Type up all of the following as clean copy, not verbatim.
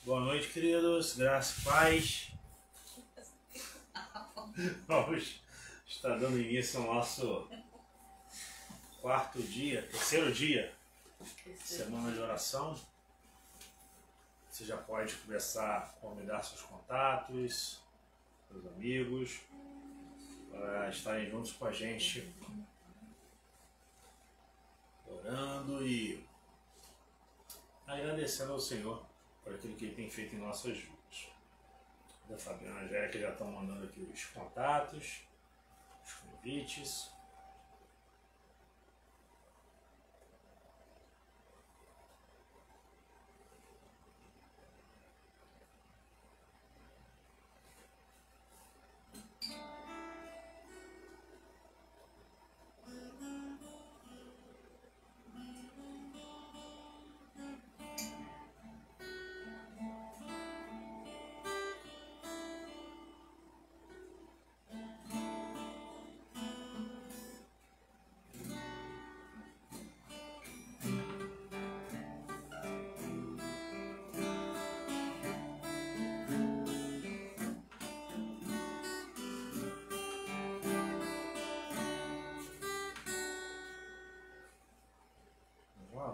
Boa noite, queridos. Graça e paz. Vamos estar dando início ao nosso terceiro dia, semana de oração. Você já pode começar a convidar seus contatos, seus amigos, para estarem juntos com a gente, orando e agradecendo ao Senhor por aquilo que Ele tem feito em nossas vidas. A Fabiana e a Angélica já estão mandando aqui os contatos, os convites.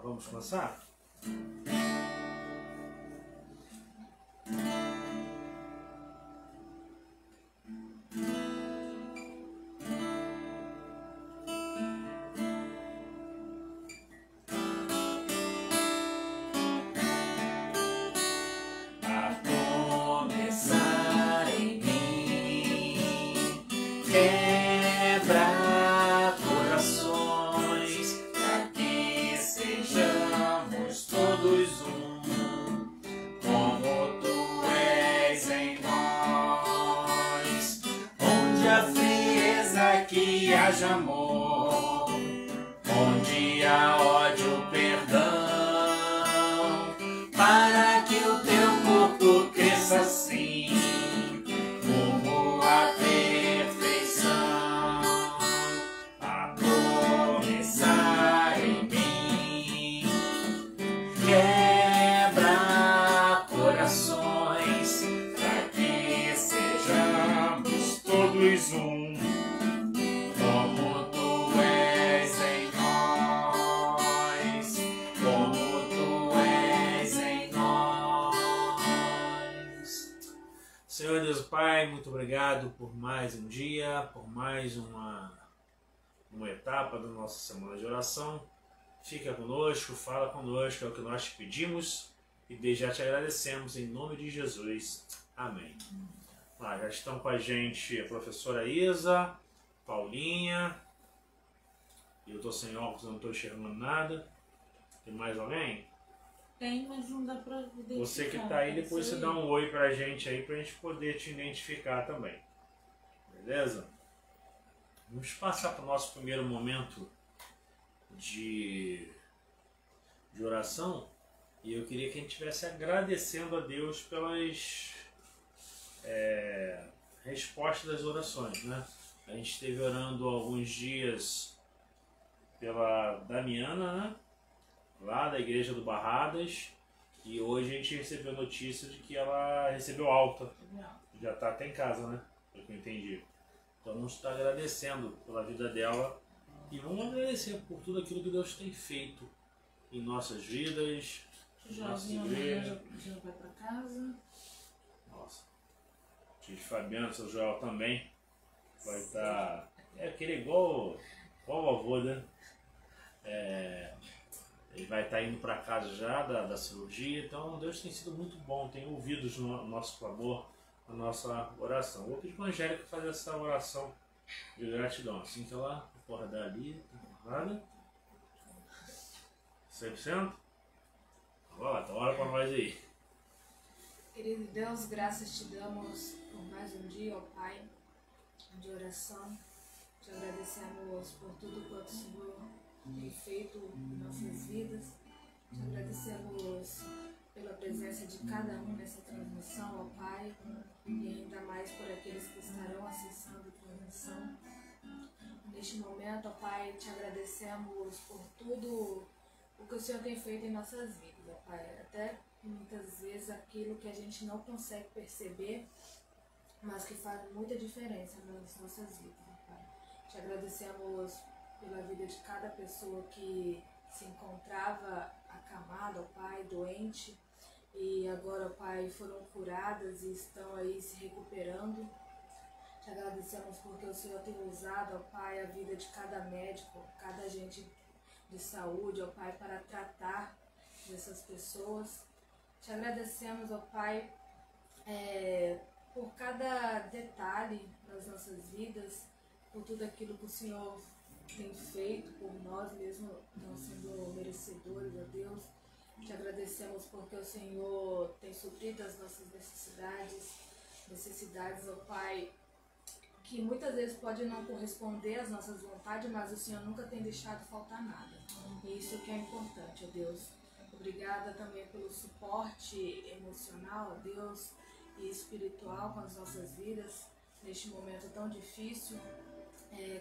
Vamos começar? Senhor Deus Pai, muito obrigado por mais um dia, por mais uma etapa da nossa semana de oração. Fica conosco, fala conosco, é o que nós te pedimos e desde já te agradecemos em nome de Jesus. Amém. Já estão com a gente a professora Isa, Paulinha, eu estou sem óculos, não estou enxergando nada. Tem mais alguém? Tem, mas não dá pra identificar. Você que está aí, depois você dá um oi pra gente aí, pra gente poder te identificar também. Beleza? Vamos passar para o nosso primeiro momento de oração. E eu queria que a gente estivesse agradecendo a Deus pelas respostas das orações, né? A gente esteve orando alguns dias pela Damiana, né? Lá da igreja do Barradas, e hoje a gente recebeu a notícia de que ela recebeu alta, já está até em casa, né? Pelo que eu entendi. Então vamos estar agradecendo pela vida dela e vamos agradecer por tudo aquilo que Deus tem feito em nossas vidas, em nossa igreja. Já vai para casa. Nossa, o tio Fabiano, seu Joel também vai estar. Aquele igual o avô, né? Ele vai estar indo para casa já da cirurgia, então Deus tem sido muito bom, tem ouvido o nosso clamor, a nossa oração. Vou pedir para a Angélica fazer essa oração de gratidão, assim que ela acordar ali, tá acordada? 100%? Vamos lá, então ora para nós aí. Querido Deus, graças te damos por mais um dia, ó Pai, de oração. Te agradecemos por tudo quanto o Senhor tem feito em nossas vidas. Te agradecemos pela presença de cada um nessa transmissão, ó Pai, e ainda mais por aqueles que estarão acessando a transmissão. Neste momento, ó Pai, te agradecemos por tudo o que o Senhor tem feito em nossas vidas, ó Pai. Até e muitas vezes aquilo que a gente não consegue perceber, mas que faz muita diferença nas nossas vidas, ó Pai. Te agradecemos pela vida de cada pessoa que se encontrava acamada, ó Pai, doente, e agora, ó Pai, foram curadas e estão aí se recuperando. Te agradecemos porque o Senhor tem usado, ó Pai, a vida de cada médico, cada agente de saúde, ó Pai, para tratar dessas pessoas. Te agradecemos, ó Pai, por cada detalhe das nossas vidas, por tudo aquilo que o Senhor tem feito por nós, mesmo não sendo merecedores, ó Deus. Te agradecemos porque o Senhor tem suprido as nossas necessidades, ó Pai, que muitas vezes pode não corresponder às nossas vontades, mas o Senhor nunca tem deixado faltar nada. E isso que é importante, ó Deus. Obrigada também pelo suporte emocional, ó Deus, e espiritual com as nossas vidas, neste momento tão difícil.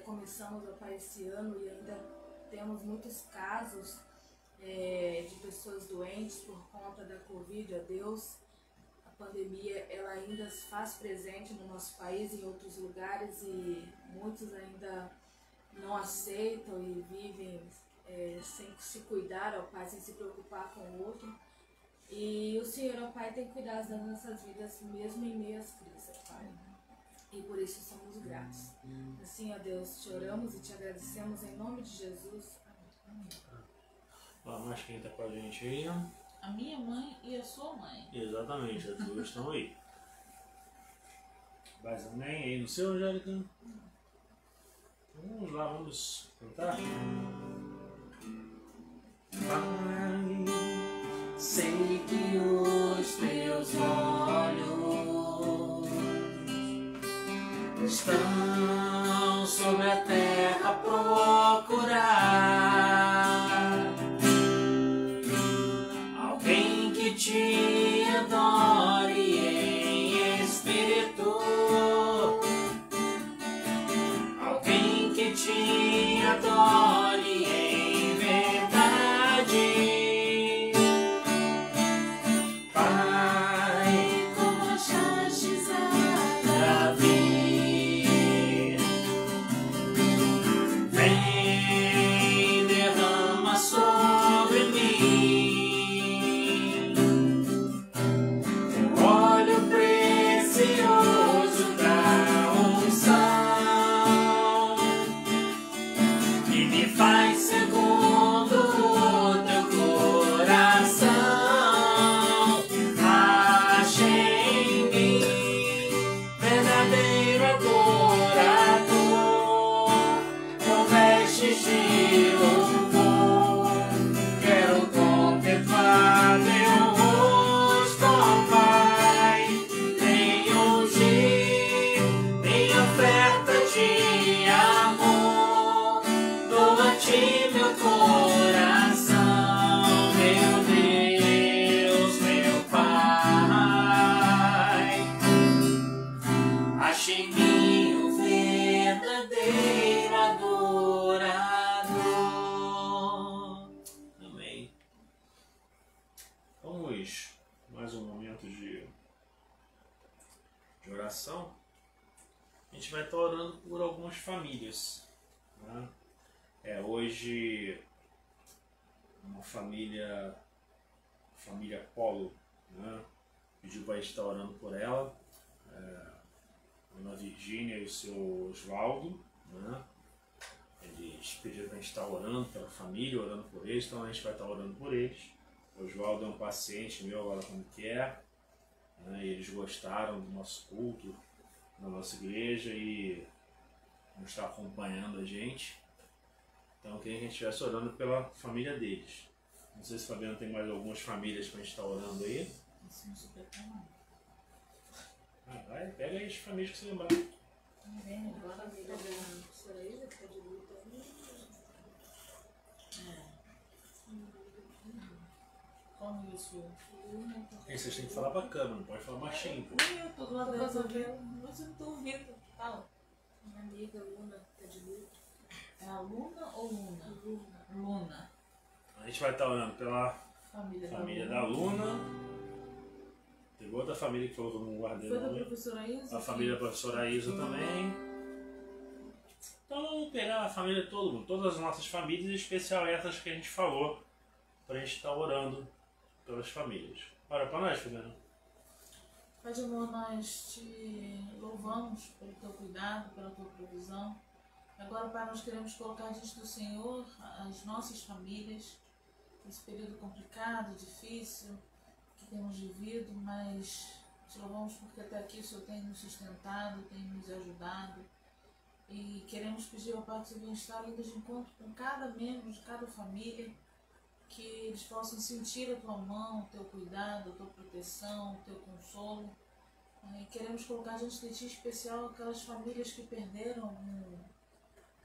Começamos, ó Pai, esse ano e ainda temos muitos casos de pessoas doentes por conta da Covid, ó Deus. A pandemia, ela ainda se faz presente no nosso país e em outros lugares e muitos ainda não aceitam e vivem sem se cuidar, ó Pai, sem se preocupar com o outro. E o Senhor, ó Pai, tem cuidado das nossas vidas mesmo em meio às crises, ó Pai. E por isso somos gratos. Assim, ó Deus, te oramos e te agradecemos em nome de Jesus. Amém. Ó, mais quem tá com a gente aí? A minha mãe e a sua mãe. Exatamente, as duas estão aí. Mais amém aí no seu, Angélica? Vamos lá, vamos cantar? Pai, sei que os teus olhos estão sobre a terra a procurar alguém que te adore em espírito, alguém que te adore em verdade. Pai, como achastes a Davi, vem, derrama sobre mim o óleo precioso da unção que me faz segundo o teu coração. Achei em mim verdadeiro adorador, com vestes de louvor. Quero contemplar teu rosto, ó Pai, nem ungir, nem oferta de amor. Doa-te meu coração, meu Deus, meu Pai. Ache em mim o verdadeiro adorador. Amém. Vamos mais um momento de oração. A gente vai estar orando por algumas famílias, né? Hoje uma família Polo, né, pediu para a gente estar orando por ela, a Dona Virgínia e o seu Oswaldo, né? Eles pediram para a gente estar orando pela família, orando por eles, então a gente vai estar orando por eles. O Oswaldo é um paciente meu agora como quer, né? E eles gostaram do nosso culto, da nossa igreja e vão estar acompanhando a gente. Então eu queria que a gente estivesse orando pela família deles. Não sei se o Fabiano tem mais algumas famílias para a gente estar orando aí. Isso não super comum. Vai, pega aí as famílias que você lembrar. Vem A agora. família da Soraya, que está de luta aí. Como isso? Aí vocês têm que falar pra câmera, não pode falar baixinho, pô. Eu tô do lado da ouvindo, mas eu não tô ouvindo. Fala. Minha amiga Luna está de luta. É a Luna ou Luna? Luna. Luna. A gente vai estar orando pela Família família da Luna, Teve outra família que falou que eu não guardei Foi o da nome. professora Isa? A família da professora Isa também. Então vamos pegar a família de todo mundo, todas as nossas famílias, em especial essas que a gente falou, pra gente estar orando pelas famílias. Ora pra nós, Fabiana. Pai de amor, nós te louvamos pelo teu cuidado, pela tua provisão. Agora, Pai, nós queremos colocar diante do Senhor as nossas famílias, esse período complicado, difícil, que temos vivido, mas te louvamos porque até aqui o Senhor tem nos sustentado, tem nos ajudado. E queremos pedir ao Pai que você venha estar indo de encontro com cada membro de cada família, que eles possam sentir a tua mão, o teu cuidado, a tua proteção, o teu consolo. E queremos colocar diante de ti em especial aquelas famílias que perderam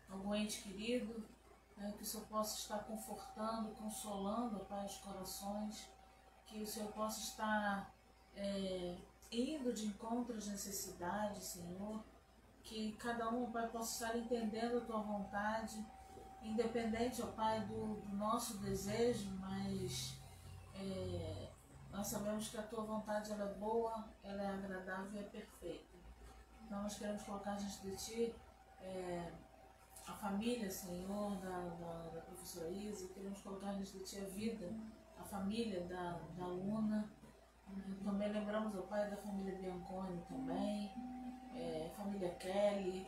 algum ente querido, que o Senhor possa estar confortando, consolando, ó Pai, os corações, que o Senhor possa estar indo de encontro às necessidades, Senhor, que cada um, ó Pai, possa estar entendendo a tua vontade, independente, ó Pai, do nosso desejo, mas nós sabemos que a tua vontade ela é boa, ela é agradável e é perfeita. Então nós queremos colocar diante de ti a família, Senhor, da professora Isa, queremos colocar diante de ti a vida, a família da Luna. Também lembramos, ó Pai, da família Bianconi também, família Kelly,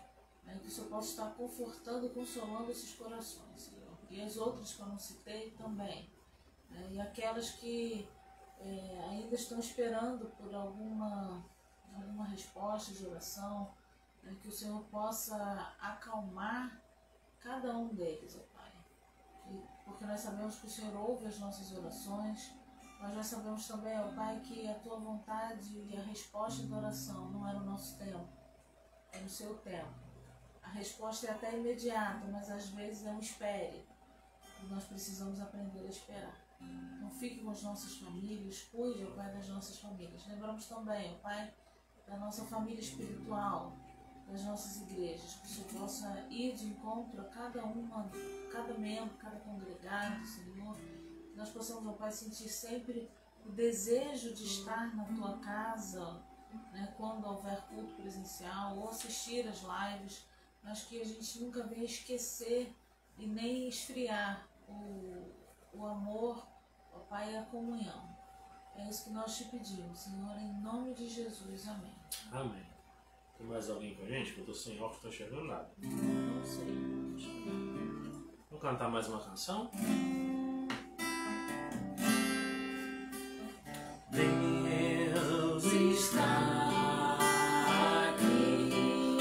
que o Senhor possa estar confortando e consolando esses corações, Senhor. E as outras que eu não citei também. E aquelas que ainda estão esperando por alguma resposta de oração, que o Senhor possa acalmar cada um deles, ó Pai. Porque nós sabemos que o Senhor ouve as nossas orações, mas nós sabemos também, ó Pai, que a tua vontade e a resposta da oração não é no nosso tempo, é no seu tempo. A resposta é até imediata, mas às vezes é um espere. E nós precisamos aprender a esperar. Então fique com as nossas famílias, cuide, ó Pai, das nossas famílias. Lembramos também, ó Pai, da nossa família espiritual, das nossas igrejas, que o Senhor possa ir de encontro a cada membro, cada congregado, Senhor. Que nós possamos, ó Pai, sentir sempre o desejo de estar na tua casa, quando houver culto presencial, ou assistir às lives, mas que a gente nunca venha esquecer e nem esfriar o amor, ó Pai, e a comunhão. É isso que nós te pedimos, Senhor, em nome de Jesus. Amém. Amém. Tem mais alguém com a gente? Que eu tô sem óculos, não tô enxergando nada. Não sei. Vamos cantar mais uma canção? Deus está aqui,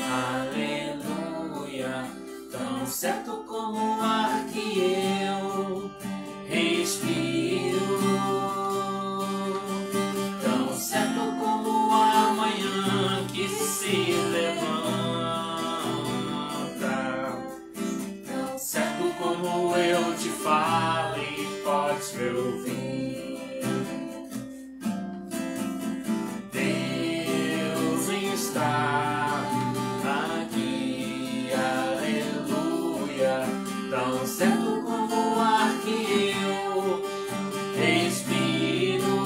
aleluia, tão certo como o ar que eu respiro, tão certo como a manhã que se levanta, tão certo como eu te falo e podes me ouvir. Está aqui, aleluia, tão certo como o ar que eu respiro,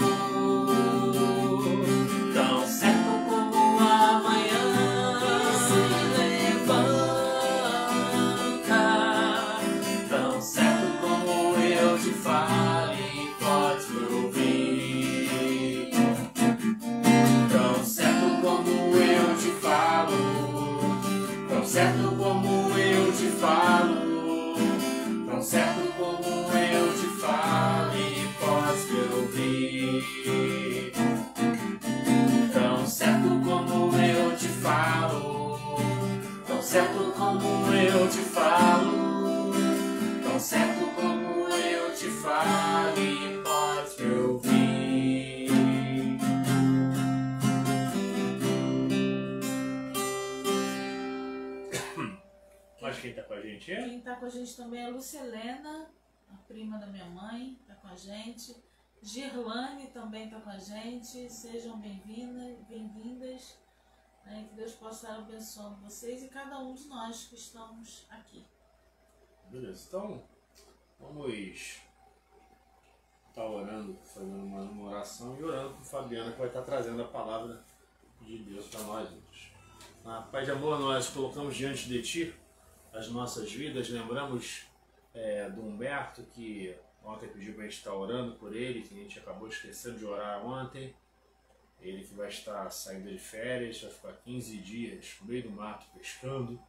tão certo como a manhã se levanta, tão certo como eu te falo e podes me ouvir, tão certo como eu te falo, tão certo como eu te falo, tão certo como eu te falo e podes me ouvir, tão certo como eu te falo, tão certo como eu te falo, tão certo como eu te falo e podes me ouvir. Mas quem tá com a gente é? Quem está com a gente também é a Lucelena, a prima da minha mãe, está com a gente. Girlane também está com a gente. Sejam bem-vindas. Que Deus possa estar abençoando vocês e cada um de nós que estamos aqui. Beleza, então vamos estar orando, fazendo uma oração e orando com Fabiana, que vai estar trazendo a palavra de Deus para nós hoje. Pai de amor, nós colocamos diante de Ti as nossas vidas, lembramos do Humberto, que ontem pediu para a gente estar orando por ele, que a gente acabou esquecendo de orar ontem. Ele que vai estar saindo de férias, vai ficar 15 dias no meio do mato pescando.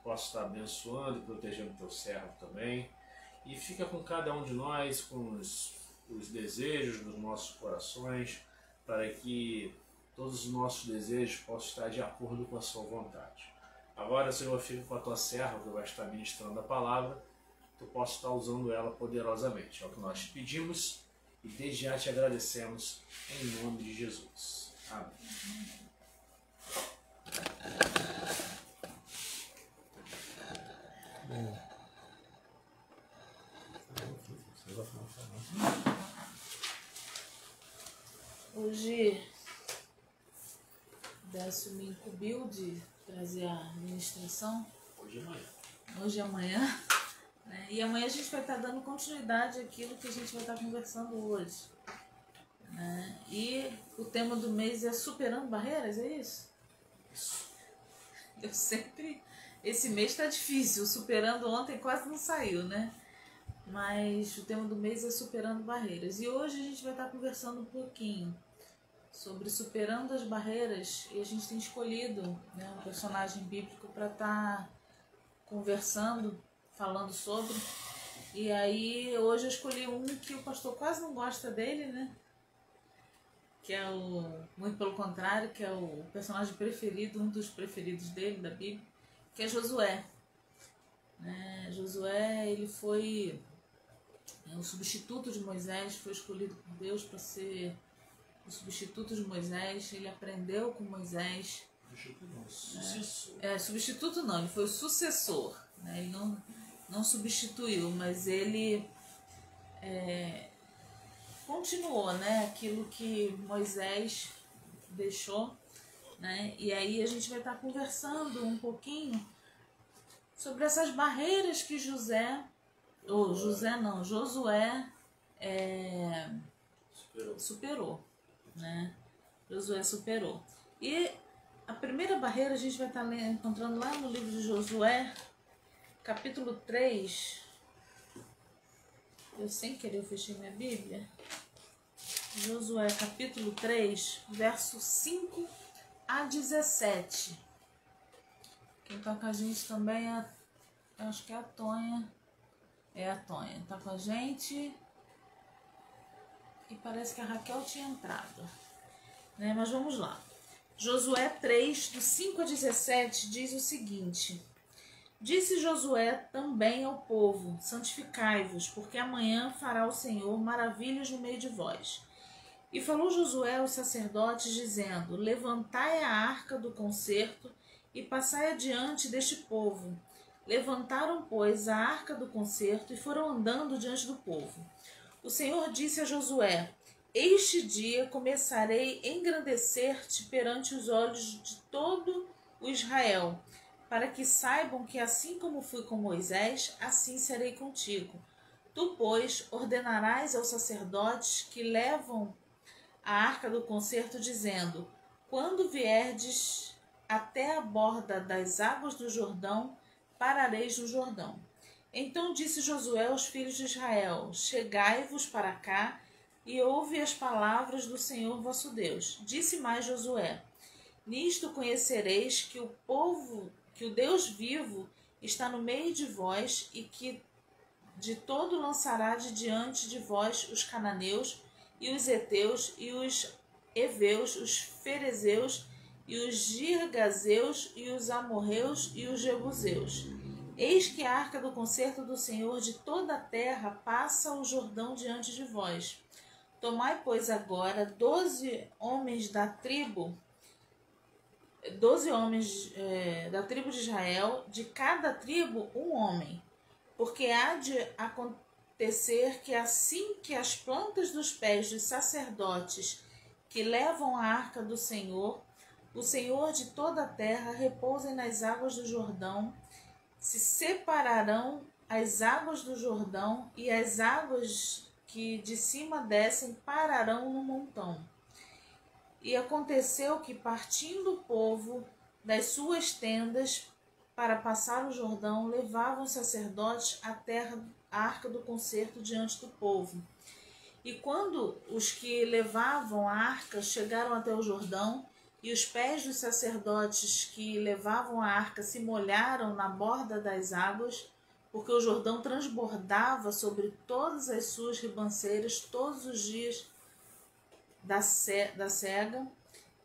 Posso estar abençoando e protegendo teu servo também. E fica com cada um de nós, com os desejos dos nossos corações, para que todos os nossos desejos possam estar de acordo com a sua vontade. Agora, Senhor, fica com a tua serva, que vai estar ministrando a palavra, tu possa estar usando ela poderosamente. É o que nós te pedimos e desde já te agradecemos, em nome de Jesus. Amém. Hoje, Décio me incumbiu de trazer a ministração. Hoje e amanhã. Hoje e amanhã. Né? E amanhã a gente vai estar dando continuidade àquilo que a gente vai estar conversando hoje. Né? E o tema do mês é Superando Barreiras, é isso? Isso. Eu sempre... Esse mês está difícil. O Superando ontem quase não saiu, né? Mas o tema do mês é Superando Barreiras. E hoje a gente vai estar conversando um pouquinho sobre superando as barreiras. E a gente tem escolhido, né, um personagem bíblico para estar conversando, falando sobre. E aí hoje eu escolhi um que o pastor quase não gosta dele, né? Que é muito pelo contrário, que é o personagem preferido, um dos preferidos dele, da Bíblia, que é Josué. Né? Josué, ele foi o substituto de Moisés, foi escolhido por Deus para ser o substituto de Moisés. Ele aprendeu com Moisés. Substituto não, ele foi o sucessor. Né? Ele não substituiu, mas ele continuou, né, aquilo que Moisés deixou. Né? E aí a gente vai estar conversando um pouquinho sobre essas barreiras que Josué superou. Né? Josué superou. E a primeira barreira a gente vai estar encontrando lá no livro de Josué, capítulo 3. Eu sem querer fechei minha Bíblia. Josué, capítulo 3, verso 5 a 17. Quem está com a gente também acho que é a Tonha. É a Tonha. Está com a gente. E parece que a Raquel tinha entrado. Né? Mas vamos lá. Josué 3, do 5 a 17, diz o seguinte: Disse Josué também ao povo: santificai-vos, porque amanhã fará o Senhor maravilhas no meio de vós. E falou Josué aos sacerdotes, dizendo: levantai a arca do concerto e passai adiante deste povo. Levantaram, pois, a arca do concerto e foram andando diante do povo. O Senhor disse a Josué: este dia começarei a engrandecer-te perante os olhos de todo o Israel, para que saibam que assim como fui com Moisés, assim serei contigo. Tu, pois, ordenarás aos sacerdotes que levam a arca do concerto, dizendo: quando vierdes até a borda das águas do Jordão, parareis no Jordão. Então disse Josué aos filhos de Israel: chegai-vos para cá e ouve as palavras do Senhor vosso Deus. Disse mais Josué: nisto conhecereis que o Deus vivo está no meio de vós, e que de todo lançará de diante de vós os cananeus, e os heteus, e os heveus, os ferezeus, e os girgazeus, e os amorreus, e os jebuseus. Eis que a arca do concerto do Senhor de toda a terra passa o Jordão diante de vós. Tomai, pois, agora 12 homens da tribo de Israel, de cada tribo um homem, porque há de acontecer que assim que as plantas dos pés dos sacerdotes que levam a arca do Senhor, o Senhor de toda a terra, repousem nas águas do Jordão, se separarão as águas do Jordão e as águas que de cima descem pararão no montão. E aconteceu que, partindo o povo das suas tendas para passar o Jordão, levavam os sacerdotes à terra, a arca do concerto diante do povo. E quando os que levavam a arca chegaram até o Jordão, e os pés dos sacerdotes que levavam a arca se molharam na borda das águas, porque o Jordão transbordava sobre todas as suas ribanceiras todos os dias da cega,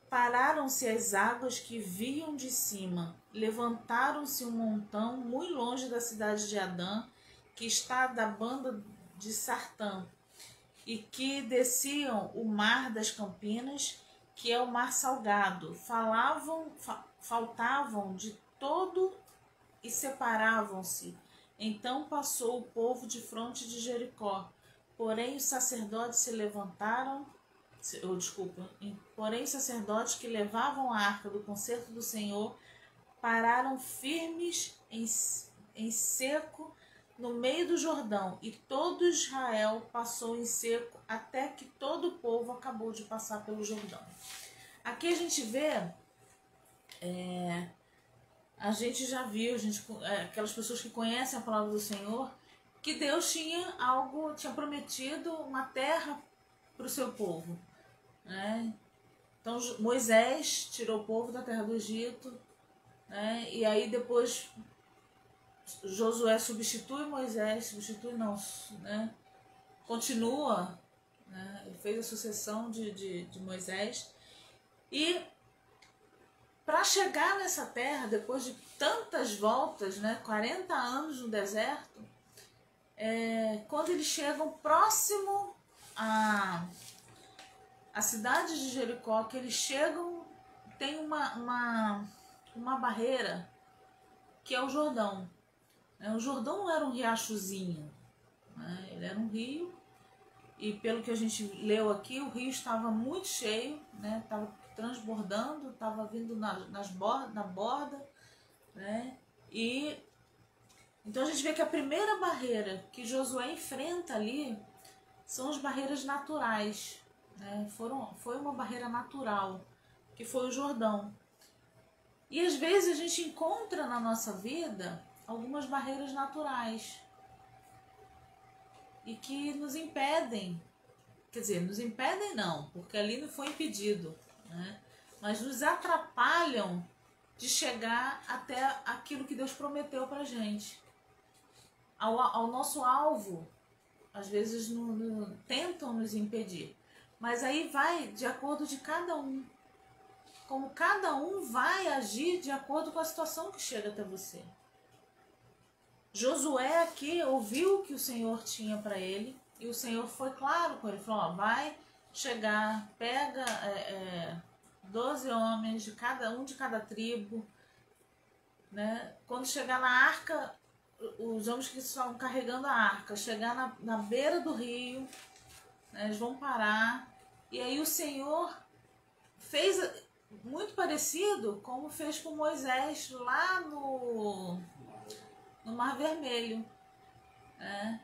pararam-se as águas que vinham de cima, levantaram-se um montão muito longe da cidade de Adã, que está da banda de Sartã, e que desciam o mar das Campinas, que é o mar salgado. Faltavam de todo e separavam-se. Então passou o povo de fronte de Jericó. Porém os sacerdotes se levantaram, porém os sacerdotes que levavam a arca do concerto do Senhor pararam firmes em seco no meio do Jordão, e todo Israel passou em seco até que todo o povo acabou de passar pelo Jordão. Aqui a gente vê, a gente já viu, aquelas pessoas que conhecem a palavra do Senhor, que Deus tinha prometido uma terra para o seu povo, né? Então Moisés tirou o povo da terra do Egito, né? E aí depois Josué substitui Moisés, né? Continua, né? Ele fez a sucessão de Moisés. E para chegar nessa terra, depois de tantas voltas, né? 40 anos no deserto, quando eles chegam próximo à cidade de Jericó, que eles chegam, tem uma barreira, que é o Jordão. O Jordão não era um riachozinho, né? Ele era um rio, e pelo que a gente leu aqui, o rio estava muito cheio, né? Estava transbordando, estava vindo na borda, né? E então a gente vê que a primeira barreira que Josué enfrenta ali são as barreiras naturais, né? Foi uma barreira natural, que foi o Jordão. E às vezes a gente encontra na nossa vida algumas barreiras naturais e que nos impedem, quer dizer, nos impedem não, porque ali não foi impedido, né? Mas nos atrapalham de chegar até aquilo que Deus prometeu pra gente, ao nosso alvo. Às vezes tentam nos impedir, mas aí vai de acordo de cada um, como cada um vai agir de acordo com a situação que chega até você. Josué aqui ouviu o que o Senhor tinha para ele, e o Senhor foi claro com ele, falou, vai chegar, pega 12 homens, de cada tribo, né? Quando chegar na arca, os homens que estão carregando a arca, chegar na beira do rio, né, eles vão parar, e aí o Senhor fez muito parecido como fez com Moisés lá no Mar Vermelho, né?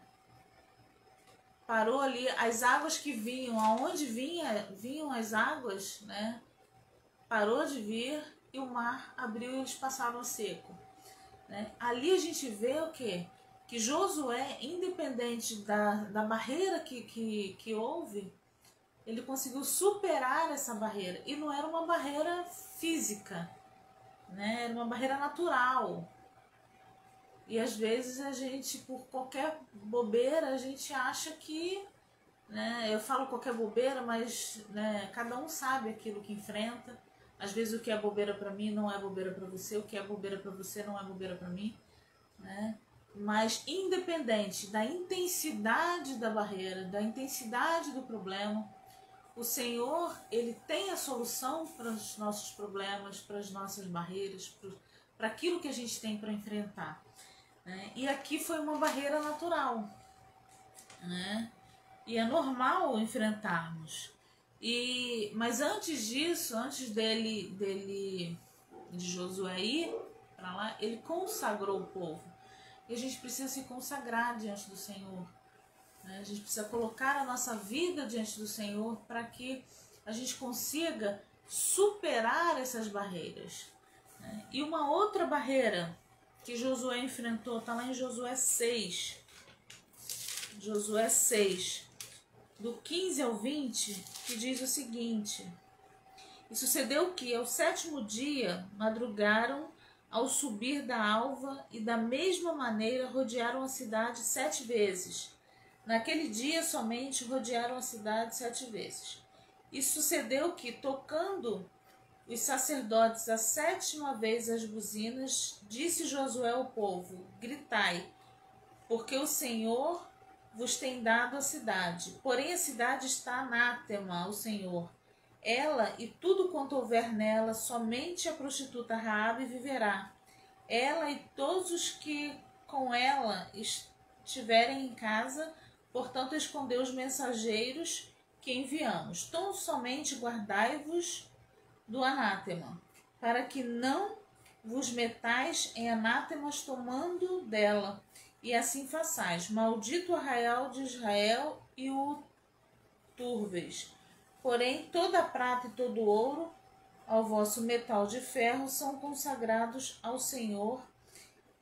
Parou ali, as águas que vinham, aonde vinham as águas, né? Parou de vir e o mar abriu e eles passaram a seco, né? Ali a gente vê o quê? Que Josué, independente da barreira que houve, ele conseguiu superar essa barreira, e não era uma barreira física, né? Era uma barreira natural. E às vezes a gente, por qualquer bobeira, a gente acha que, né, eu falo qualquer bobeira, mas, né, cada um sabe aquilo que enfrenta. Às vezes o que é bobeira para mim não é bobeira para você, o que é bobeira para você não é bobeira para mim, né? Mas independente da intensidade da barreira, da intensidade do problema, o Senhor, Ele tem a solução para os nossos problemas, para as nossas barreiras, para aquilo que a gente tem para enfrentar, né? E aqui foi uma barreira natural, né? E é normal enfrentarmos. Mas antes disso, antes de Josué ir para lá, ele consagrou o povo. E a gente precisa se consagrar diante do Senhor. né? A gente precisa colocar a nossa vida diante do Senhor para que a gente consiga superar essas barreiras, né? E uma outra barreira que Josué enfrentou, está lá em Josué 6. Josué 6, do 15 ao 20, que diz o seguinte: E sucedeu que, ao 7º dia, madrugaram ao subir da alva, e da mesma maneira rodearam a cidade 7 vezes. Naquele dia somente rodearam a cidade 7 vezes. E sucedeu que, tocando os sacerdotes a 7ª vez as buzinas, disse Josué ao povo: Gritai, porque o Senhor vos tem dado a cidade. Porém a cidade está anátema ao Senhor. Ela e tudo quanto houver nela, somente a prostituta Raabe viverá. Ela e todos os que com ela estiverem em casa, portanto escondeu os mensageiros que enviamos. Tão somente guardai-vos do anátema, para que não vos metais em anátemas tomando dela, e assim façais. Maldito o arraial de Israel e o turveis. Porém, toda a prata e todo o ouro, ao vosso metal de ferro, são consagrados ao Senhor,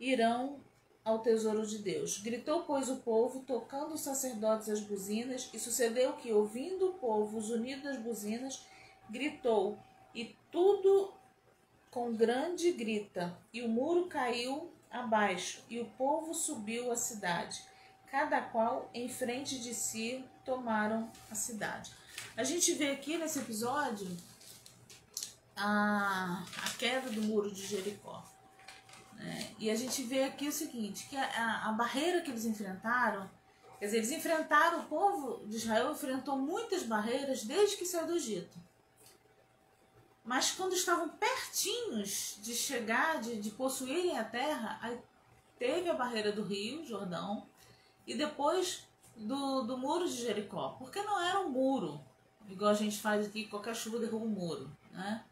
irão ao tesouro de Deus. Gritou, pois, o povo, tocando os sacerdotes as buzinas, e sucedeu que, ouvindo o povo os unidos das buzinas, gritou, e tudo com grande grita, e o muro caiu abaixo, e o povo subiu a cidade. Cada qual em frente de si tomaram a cidade. A gente vê aqui nesse episódio a queda do muro de Jericó. E a gente vê aqui o seguinte, que a barreira que eles enfrentaram, quer dizer, eles enfrentaram, o povo de Israel enfrentou muitas barreiras desde que saiu do Egito. Mas quando estavam pertinhos de chegar, de possuírem a terra, aí teve a barreira do Rio Jordão e depois do muro de Jericó. Porque não era um muro, igual a gente faz aqui, qualquer chuva derruba um muro, né?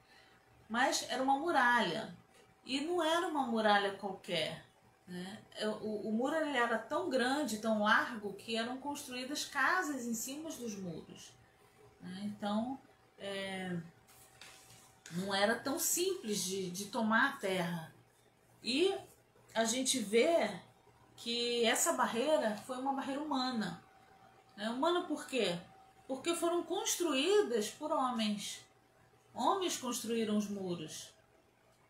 Mas era uma muralha. E não era uma muralha qualquer, né? O muro ele era tão grande, tão largo, que eram construídas casas em cima dos muros, né? Então, não era tão simples de tomar a terra. E a gente vê que essa barreira foi uma barreira humana. Humana por quê? Porque foram construídas por homens. Homens construíram os muros.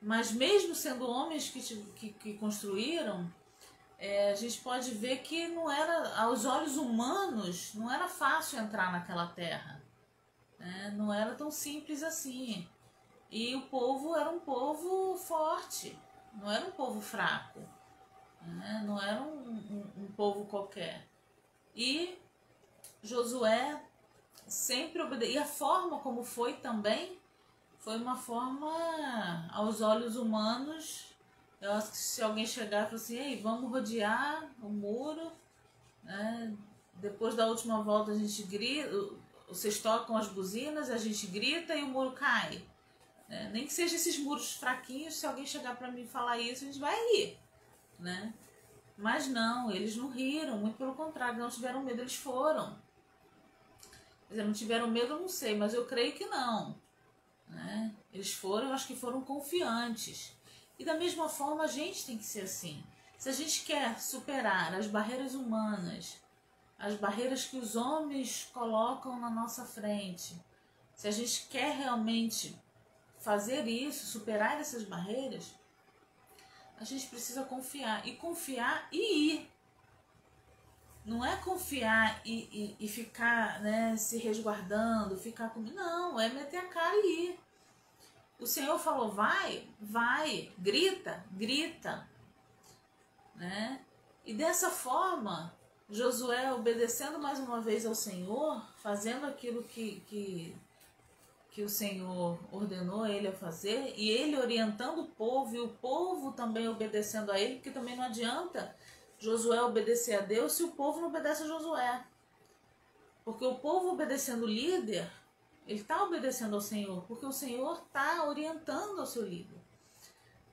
Mas mesmo sendo homens que construíram, a gente pode ver que não era, aos olhos humanos, não era fácil entrar naquela terra, né? Não era tão simples assim. E o povo era um povo forte, não era um povo fraco, né? Não era um povo qualquer. E Josué sempre obedeceu. E a forma como foi também, foi uma forma, aos olhos humanos, eu acho que se alguém chegar e falar assim, ei, vamos rodear o muro, né? Depois da última volta a gente grita, vocês tocam as buzinas, a gente grita e o muro cai. Nem que seja esses muros fraquinhos, se alguém chegar para mim e falar isso, a gente vai rir, né? Mas não, eles não riram, muito pelo contrário, não tiveram medo, eles foram. Quer dizer, não tiveram medo, eu não sei, mas eu creio que não, né? Eles foram, eu acho que foram confiantes. E da mesma forma a gente tem que ser assim. Se a gente quer superar as barreiras humanas, as barreiras que os homens colocam na nossa frente, se a gente quer realmente fazer isso, superar essas barreiras, a gente precisa confiar. E confiar e ir. Não é confiar e ficar, né, se resguardando, ficar com... Não, é meter a cara e ir. O Senhor falou, vai, vai, grita, grita, né? E dessa forma, Josué obedecendo mais uma vez ao Senhor, fazendo aquilo que o Senhor ordenou ele a fazer, e ele orientando o povo, e o povo também obedecendo a ele, porque também não adianta Josué obedecer a Deus se o povo não obedece a Josué. Porque o povo obedecendo o líder, ele está obedecendo ao Senhor, porque o Senhor está orientando ao seu líder,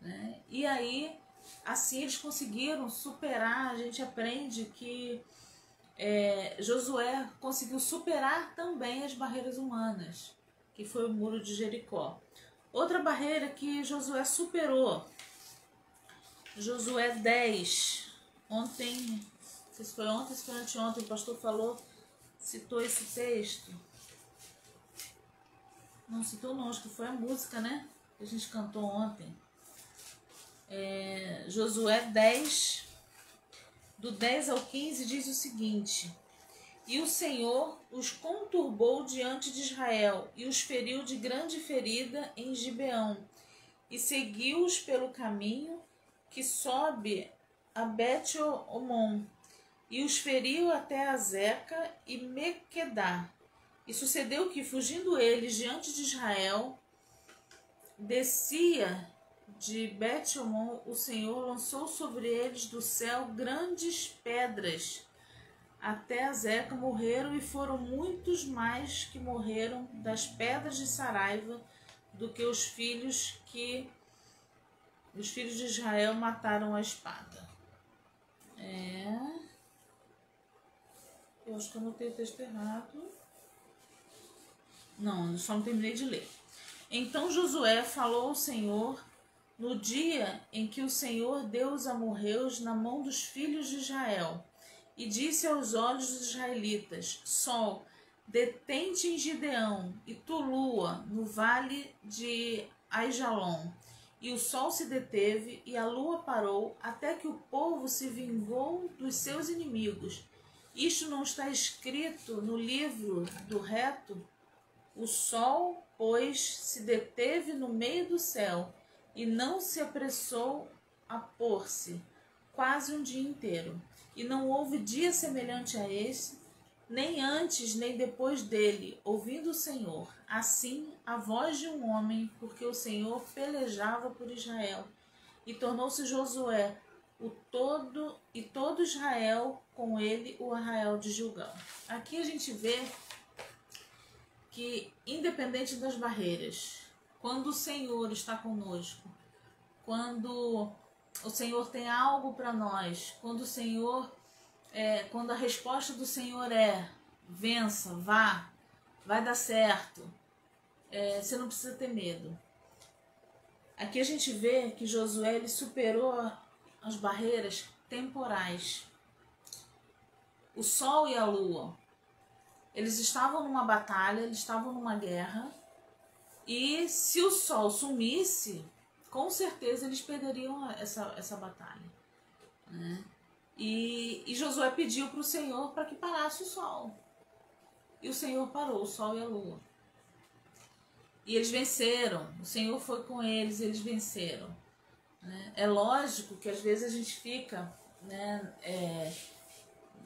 né? E aí, assim eles conseguiram superar. A gente aprende que Josué conseguiu superar também as barreiras humanas, que foi o muro de Jericó. Outra barreira que Josué superou, Josué 10, ontem, não sei se foi ontem, se foi anteontem, o pastor citou esse texto. Não citou não, acho que foi a música, né? Que a gente cantou ontem. Josué 10, do 10 ao 15, diz o seguinte: E o Senhor os conturbou diante de Israel, e os feriu de grande ferida em Gibeão, e seguiu-os pelo caminho que sobe a Bet-Omon, e os feriu até Azeca e Mequedá. E sucedeu que, fugindo eles diante de Israel, descia de Bet-Omon, o Senhor lançou sobre eles do céu grandes pedras. Até Azeca morreram, e foram muitos mais que morreram das pedras de Saraiva do que os filhos de Israel mataram a espada. Eu acho que eu anotei o texto errado. Não, eu só não terminei de ler. Então Josué falou ao Senhor no dia em que o Senhor deu os amorreus na mão dos filhos de Israel, e disse aos olhos dos israelitas: Sol, detente em Gideão, e tu, lua, no vale de Aijalon. E o sol se deteve, e a lua parou, até que o povo se vingou dos seus inimigos. Isto não está escrito no livro do reto? O sol, pois, se deteve no meio do céu, e não se apressou a pôr-se, quase um dia inteiro. E não houve dia semelhante a esse, nem antes nem depois dele, ouvindo o Senhor, assim, a voz de um homem, porque o Senhor pelejava por Israel. E tornou-se Josué e todo Israel com ele, o arraial de Gilgal. Aqui a gente vê que, independente das barreiras, quando o Senhor está conosco, quando o Senhor tem algo para nós, quando a resposta do Senhor é: vença, vá, vai dar certo, você não precisa ter medo. Aqui a gente vê que Josué ele superou as barreiras temporais. O sol e a lua, eles estavam numa batalha, eles estavam numa guerra, e se o sol sumisse, com certeza eles perderiam essa batalha, né? E Josué pediu para o Senhor para que parasse o sol. E o Senhor parou o sol e a lua. E eles venceram. O Senhor foi com eles e eles venceram, né? É lógico que às vezes a gente fica, né,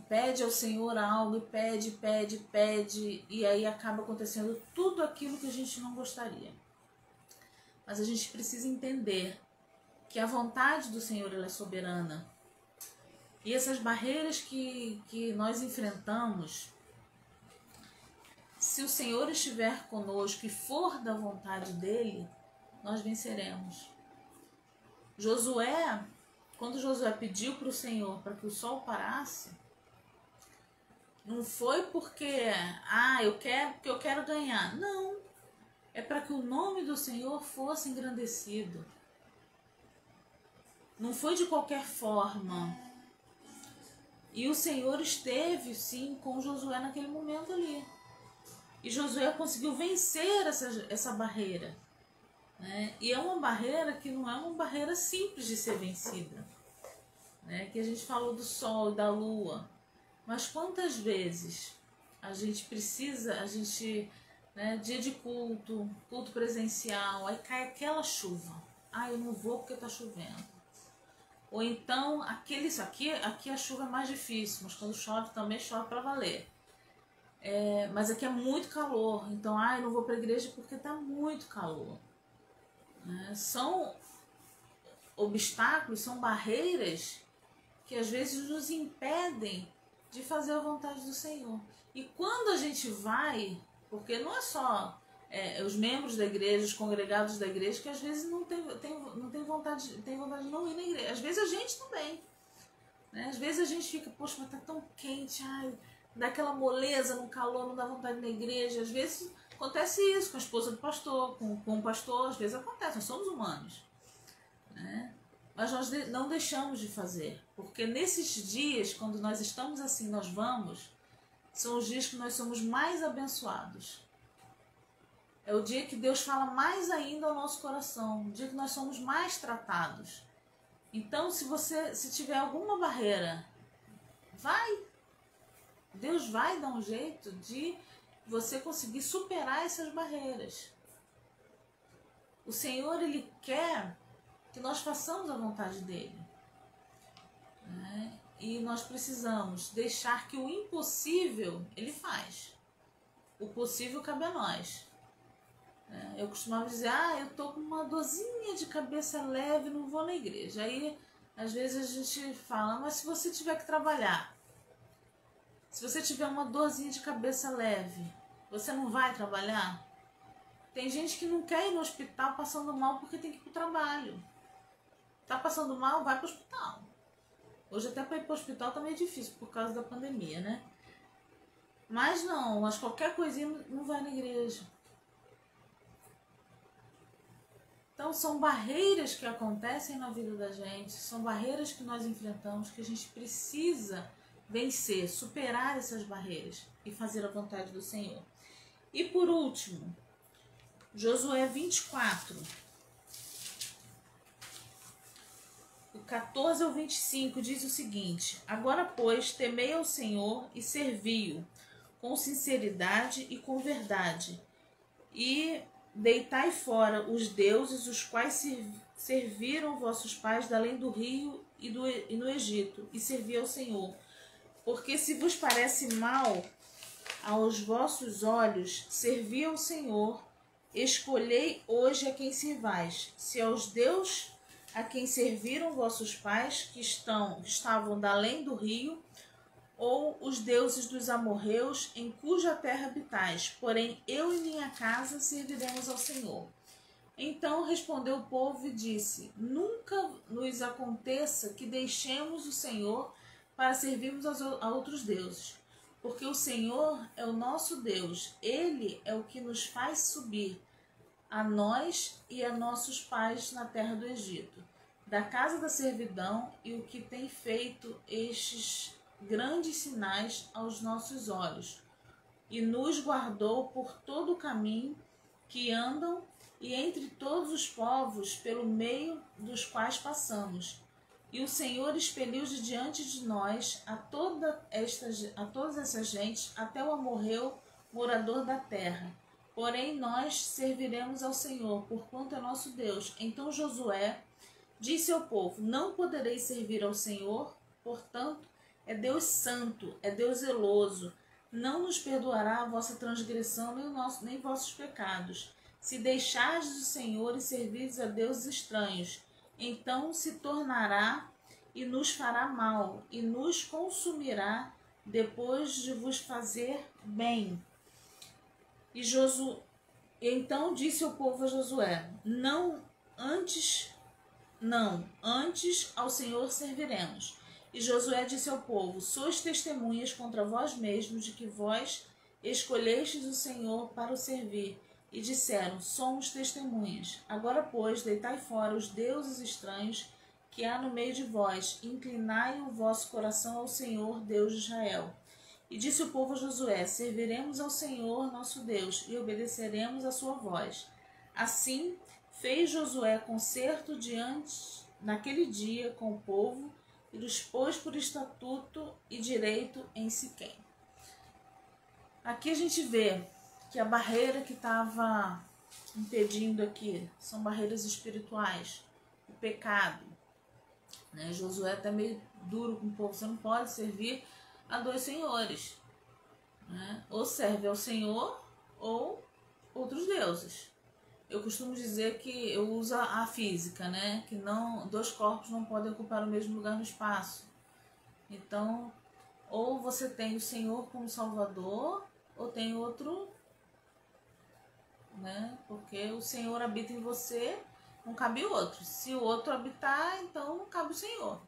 pede ao Senhor algo e pede, e aí acaba acontecendo tudo aquilo que a gente não gostaria. Mas a gente precisa entender que a vontade do Senhor ela é soberana. E essas barreiras que nós enfrentamos, se o Senhor estiver conosco e for da vontade dele, nós venceremos. Quando Josué pediu para o Senhor para que o sol parasse, não foi porque eu quero ganhar. Não, é para que o nome do Senhor fosse engrandecido. Não foi de qualquer forma. E o Senhor esteve, sim, com Josué naquele momento ali. E Josué conseguiu vencer essa barreira, né? E é uma barreira que não é uma barreira simples de ser vencida, né? Que a gente falou do sol e da lua. Mas quantas vezes a gente precisa, né, dia de culto presencial, aí cai aquela chuva. Eu não vou porque está chovendo. Ou então, aqui a chuva é mais difícil, mas quando chove também chove para valer. Mas aqui é muito calor, então eu não vou para a igreja porque está muito calor. São obstáculos, são barreiras que às vezes nos impedem de fazer a vontade do Senhor. E quando a gente vai, porque não é só os membros da igreja, os congregados da igreja, que às vezes não tem vontade de não ir na igreja. Às vezes a gente também. né? Às vezes a gente fica, poxa, mas tá tão quente, ai, dá aquela moleza no calor, não dá vontade de ir na igreja. Às vezes acontece isso com a esposa do pastor, com o pastor, às vezes acontece, nós somos humanos, né? Mas nós não deixamos de fazer, porque nesses dias, quando nós estamos assim, nós vamos, são os dias que nós somos mais abençoados. É o dia que Deus fala mais ainda ao nosso coração, o dia que nós somos mais tratados. Então, se tiver alguma barreira, Deus vai dar um jeito de você conseguir superar essas barreiras. O Senhor, Ele quer que nós façamos a vontade dEle, né? E nós precisamos deixar que o impossível Ele faz. O possível cabe a nós. Eu costumava dizer, eu tô com uma dorzinha de cabeça leve, não vou na igreja. Aí, às vezes a gente fala, mas se você tiver que trabalhar, se você tiver uma dorzinha de cabeça leve, você não vai trabalhar? Tem gente que não quer ir no hospital passando mal porque tem que ir pro trabalho. Tá passando mal, vai pro hospital. Hoje até para ir pro hospital tá meio difícil por causa da pandemia, né? Mas qualquer coisinha não vai na igreja. Então são barreiras que acontecem na vida da gente, são barreiras que nós enfrentamos, que a gente precisa vencer, superar essas barreiras e fazer a vontade do Senhor. E por último, Josué 24, o 14 ao 25 diz o seguinte: agora, pois, temei ao Senhor e servi-o com sinceridade e com verdade, e deitai fora os deuses os quais serviram vossos pais da além do rio e no Egito, e servi ao Senhor. Porque se vos parece mal aos vossos olhos, servi ao Senhor, escolhei hoje a quem servais, se aos deuses a quem serviram vossos pais, que estavam da além do rio, ou os deuses dos amorreus, em cuja terra habitais, porém eu e minha casa serviremos ao Senhor. Então respondeu o povo e disse: nunca nos aconteça que deixemos o Senhor para servirmos a outros deuses, porque o Senhor é o nosso Deus, Ele é o que nos faz subir, a nós e a nossos pais na terra do Egito, da casa da servidão, e o que tem feito estes grandes sinais aos nossos olhos, e nos guardou por todo o caminho que andam e entre todos os povos pelo meio dos quais passamos. E o Senhor expeliu de diante de nós a todas essas gentes, até o amorreu, morador da terra. Porém nós serviremos ao Senhor, porquanto é nosso Deus. Então Josué disse ao povo: não podereis servir ao Senhor, portanto é Deus santo, é Deus zeloso, não nos perdoará a vossa transgressão nem vossos pecados. Se deixardes o Senhor e servirdes a deuses estranhos, então se tornará e nos fará mal, e nos consumirá depois de vos fazer bem. Então disse o povo a Josué: antes ao Senhor serviremos. E Josué disse ao povo: sois testemunhas contra vós mesmos de que vós escolhestes o Senhor para o servir. E disseram: somos testemunhas. Agora, pois, deitai fora os deuses estranhos que há no meio de vós, inclinai o vosso coração ao Senhor, Deus de Israel. E disse o povo a Josué: serviremos ao Senhor nosso Deus e obedeceremos a sua voz. Assim fez Josué concerto naquele dia com o povo, e os pôs por estatuto e direito em Siquém. Aqui a gente vê que a barreira que estava impedindo aqui são barreiras espirituais, o pecado, né? Josué está meio duro com o povo: você não pode servir a dois senhores, né? Ou serve ao Senhor ou outros deuses. Eu costumo dizer que eu uso a física, né? Que dois corpos não podem ocupar o mesmo lugar no espaço. Então, ou você tem o Senhor como Salvador, ou tem outro, né? Porque o Senhor habita em você, não cabe outro. Se o outro habitar, então não cabe o Senhor.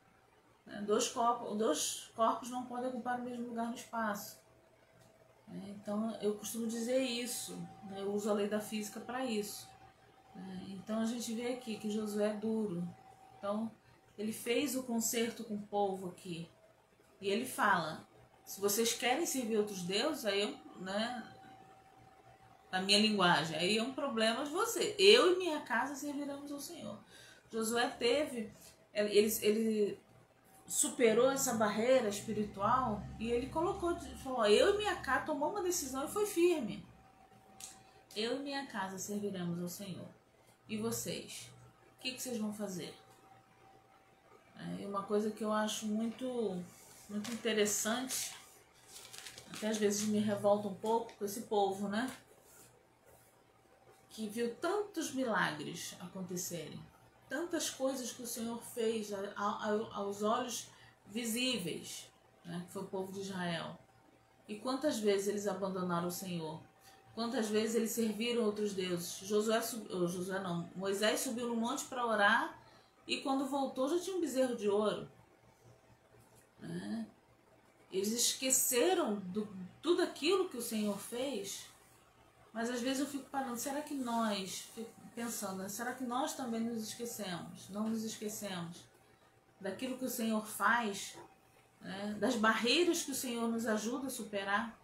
Né? Dois corpos não podem ocupar o mesmo lugar no espaço. Então eu costumo dizer isso, né? Eu uso a lei da física para isso. Então a gente vê aqui que Josué é duro. Então ele fez o concerto com o povo aqui. E ele fala, se vocês querem servir outros deuses, aí na minha linguagem, aí é um problema de você. Eu e minha casa serviremos ao Senhor. Josué ele superou essa barreira espiritual e ele falou, eu e minha casa, tomou uma decisão e foi firme. Eu e minha casa serviremos ao Senhor. E vocês? O que vocês vão fazer? É uma coisa que eu acho muito interessante, até às vezes me revolta um pouco com esse povo, né? Que viu tantos milagres acontecerem, tantas coisas que o Senhor fez aos olhos visíveis, né? Que foi o povo de Israel. E quantas vezes eles abandonaram o Senhor? Quantas vezes eles serviram outros deuses? Moisés subiu no monte para orar e quando voltou já tinha um bezerro de ouro. Né? Eles esqueceram tudo aquilo que o Senhor fez, mas às vezes eu fico parando, fico pensando, será que nós também não nos esquecemos daquilo que o Senhor faz, né? Das barreiras que o Senhor nos ajuda a superar?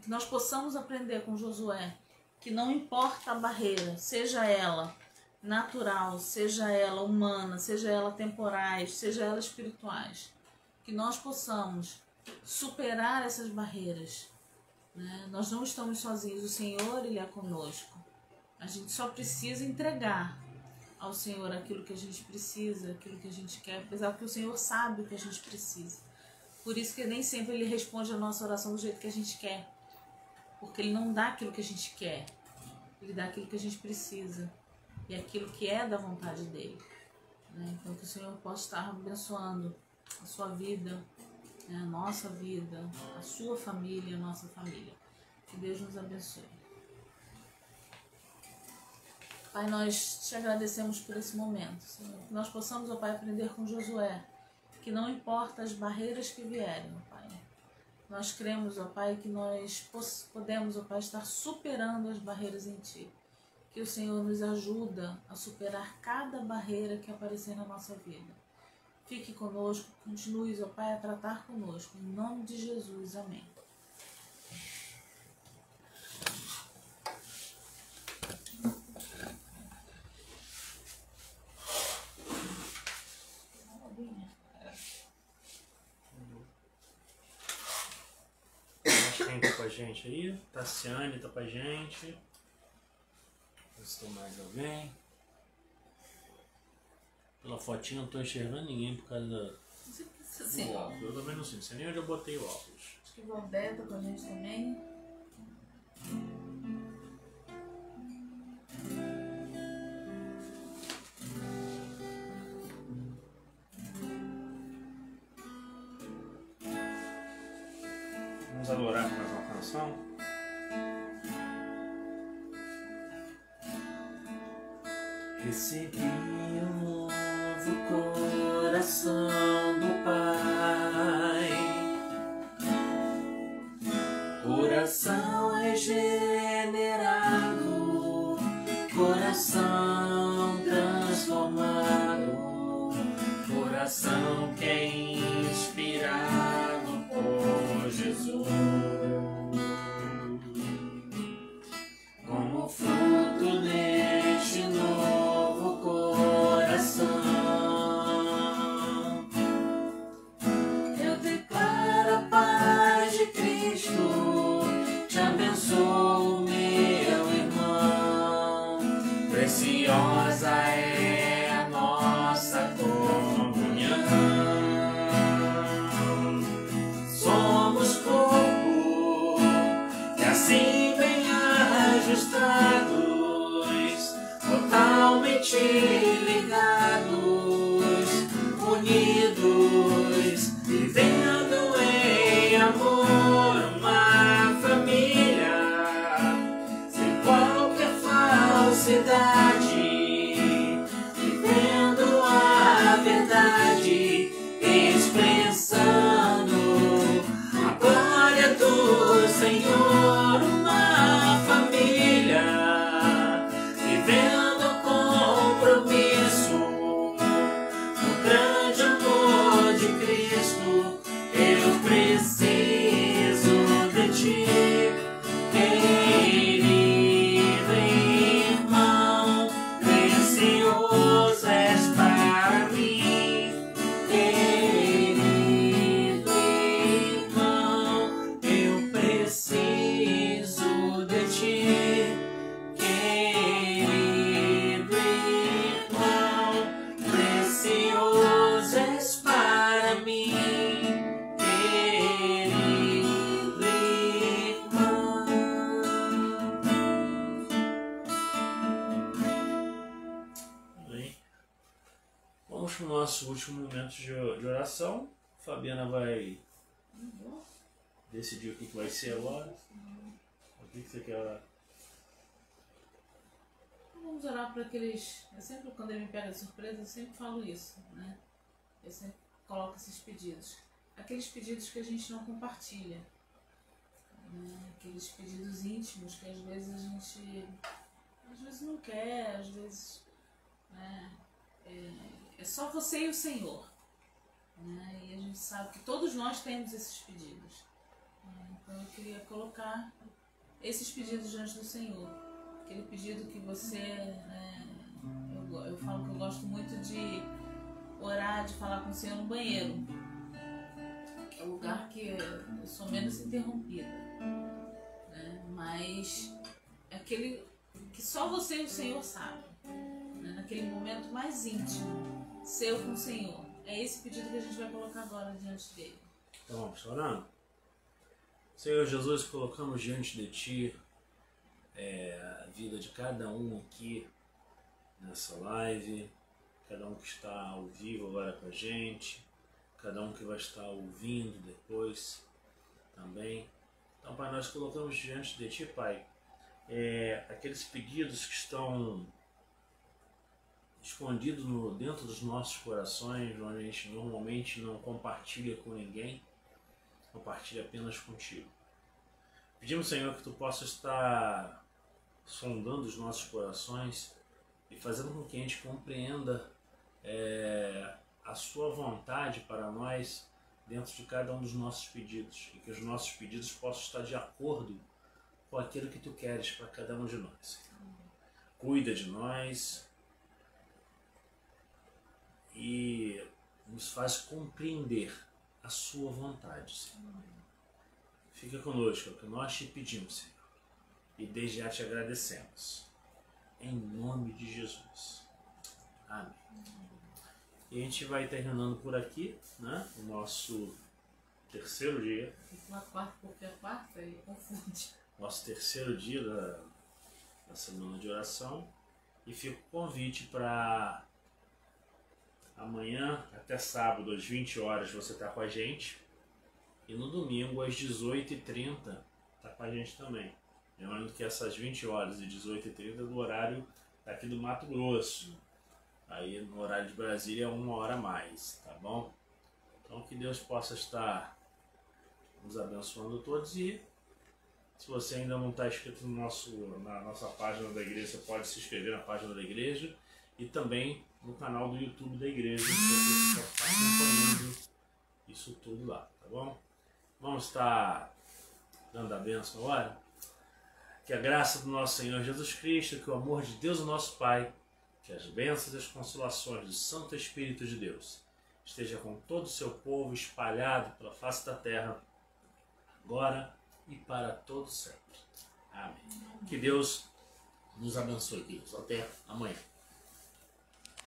Que nós possamos aprender com Josué que não importa a barreira, seja ela natural, seja ela humana, seja ela temporais, seja ela espirituais, que nós possamos superar essas barreiras, né? Nós não estamos sozinhos, o Senhor, Ele é conosco. A gente só precisa entregar ao Senhor aquilo que a gente precisa, aquilo que a gente quer, apesar que o Senhor sabe o que a gente precisa. Por isso que nem sempre Ele responde a nossa oração do jeito que a gente quer. Porque Ele não dá aquilo que a gente quer. Ele dá aquilo que a gente precisa. E aquilo que é da vontade dEle. Então que o Senhor possa estar abençoando a sua vida, a nossa vida, a sua família, a nossa família. Que Deus nos abençoe. Pai, nós te agradecemos por esse momento, Senhor. Que nós possamos, ó Pai, aprender com Josué. Que não importa as barreiras que vierem, ó Pai. Nós cremos, ó Pai, que nós podemos, ó Pai, estar superando as barreiras em Ti. Que o Senhor nos ajuda a superar cada barreira que aparecer na nossa vida. Fique conosco, continue, ó Pai, a tratar conosco. Em nome de Jesus, amém. Quem tá com a gente aí? Tassiane tá com a gente. Estou mais alguém. Pela fotinha eu não tô enxergando ninguém por causa do óculos. Eu também não sei nem onde eu botei o óculos. Acho que o Roberto tá com a gente também. Vamos adorar com mais uma canção. Recebi um novo coração do Pai, coração regenerado, coração transformado, coração que é inspirado por Jesus. Como fruto deste novo coração, eu declaro a paz de Cristo, te abençoo, meu irmão. Preciosa é a nossa comunhão. Somos corpo, e assim bem ajustados, totalmente ligados, unidos, vivendo em amor, uma família, sem qualquer falsidade, vivendo a verdade, Senhor, uma família, vivendo compromisso, no grande amor de Cristo. Eu preciso de ti, querido irmão, precioso és para mim, querido irmão, eu preciso de ti, querido irmão, precioso és para mim, querido irmão. Bem, vamos para o nosso último momento de oração. Fabiana vai decidir o que vai ser agora. O que você quer orar? Vamos orar para aqueles... Eu sempre, quando ele me pega de surpresa, eu sempre falo isso, né? Eu sempre coloco esses pedidos. Aqueles pedidos que a gente não compartilha, né? Aqueles pedidos íntimos que às vezes a gente... Às vezes não quer, às vezes... Né? É só você e o Senhor. Né? E a gente sabe que todos nós temos esses pedidos. Né? Então eu queria colocar esses pedidos diante do Senhor. Aquele pedido que você... Né? Eu falo que eu gosto muito de orar, de falar com o Senhor no banheiro. É o lugar que eu sou menos interrompida. Né? Mas é aquele que só você e o Senhor sabem. Né? Naquele momento mais íntimo, seu com o Senhor. É esse pedido que a gente vai colocar agora diante dele. Então vamos orando? Senhor Jesus, colocamos diante de Ti a vida de cada um aqui nessa live, cada um que está ao vivo agora com a gente, cada um que vai estar ouvindo depois também. Então, Pai, nós colocamos diante de Ti, Pai, aqueles pedidos que estão escondidos dentro dos nossos corações, onde a gente normalmente não compartilha com ninguém, compartilha apenas contigo. Pedimos, Senhor, que Tu possa estar sondando os nossos corações e fazendo com que a gente compreenda a Sua vontade para nós dentro de cada um dos nossos pedidos, e que os nossos pedidos possam estar de acordo com aquilo que Tu queres para cada um de nós. Cuida de nós e nos faz compreender a Sua vontade, Senhor. Fica conosco, é o que nós te pedimos, Senhor, e desde já te agradecemos. Em nome de Jesus. Amém. E a gente vai terminando por aqui, né? O nosso terceiro dia. Uma quarta, porque a quarta aí confunde. Nosso terceiro dia da semana de oração. E fica o convite para amanhã até sábado, às 20 horas, você está com a gente. E no domingo, às 18h30, está com a gente também. Lembrando que essas 20 horas e 18h30 é do horário daqui do Mato Grosso. Aí no horário de Brasília é 1 hora a mais, tá bom? Então que Deus possa estar nos abençoando todos. E se você ainda não está inscrito na nossa página da igreja, você pode se inscrever na página da igreja e também no canal do YouTube da igreja, para você estar acompanhando isso tudo lá, tá bom? Vamos estar dando a bênção agora. Que a graça do nosso Senhor Jesus Cristo, que o amor de Deus, o nosso Pai, que as bênçãos e as consolações do Santo Espírito de Deus esteja com todo o seu povo espalhado pela face da terra, agora e para todo sempre. Amém. Que Deus nos abençoe, queridos. Até amanhã.